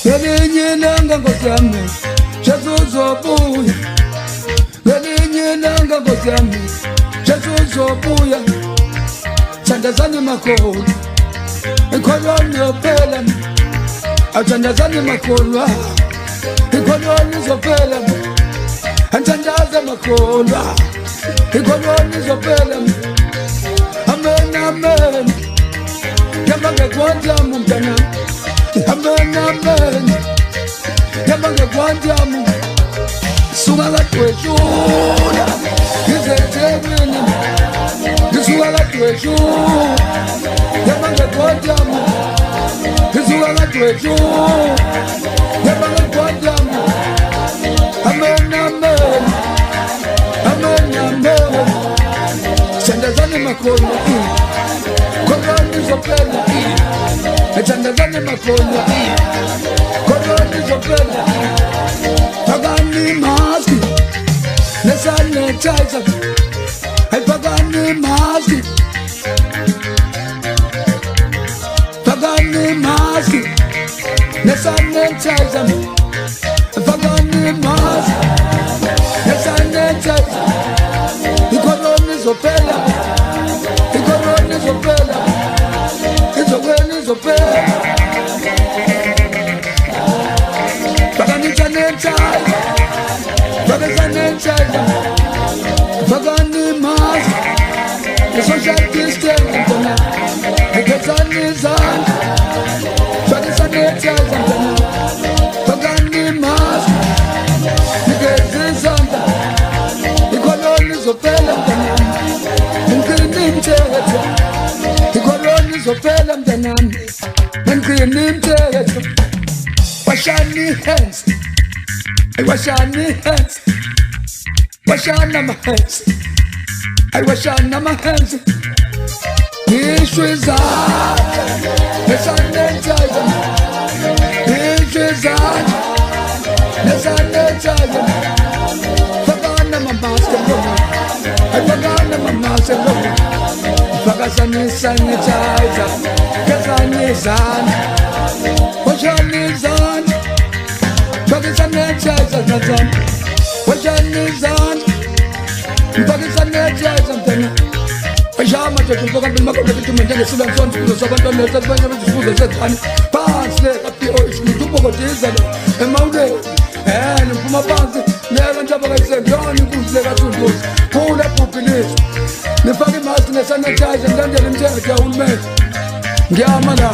Ngelinye ilanga Nkosi yami Jesu uzobuya Ngelinye ilanga Nkosi yami Jesu uzobuya Thandazani makhulu Ikholoni yophela Athandazani makhulu Ikholoni izophela Athandaza makhulu Ikholoni izophela Amen amen Yamba ngekwanjamu mntana Amen amen Yamba ngekwanjamu Suka kadweshula Ngizethekwini Ngisuka kadweshula Yamba ngekwanjamu Ngisuka kadweshula Yamba ngekwanjamu Amen amen Amen amen Thandazani makhulu Koloni izophela Thandazani makhulu Koloni izophela Fakani maski Nesanitizer Fakani maski Fakani maski Nesanitizer Fakani maski Nesanitizer Koloni izophela Koloni izophela Izophela Fakani sanitizer Fakani mask Social distance Fakani izandla Fakani sanitizer Fakani mask Nikeza izandla Ikoloni izophela Ngini imthetho Ikoloni izophela mntanami Ngini imthetho Washani hands I washani hands Washana my hands I washana my hands Nishwe izandla Nesanitizer Nishwe izandla Nesanitizer Fakana mamask Fakana mamask Fakasani sanitizer Kesani izandla Washani izandla Sanitizer mntana Washani izandla Sanitizer mntana Ajama tutuka bimakola tutumende ngesula nsonto kuzosabantu nesabanye bezifuzo zethani phansi le kapio isikutubo kodizalo emawule niphuma phansi leka ntaba kayisendani kudle kathunduzi phula population nifake imask nesanitizer ndandele imithetho yahulumeni ngiyama la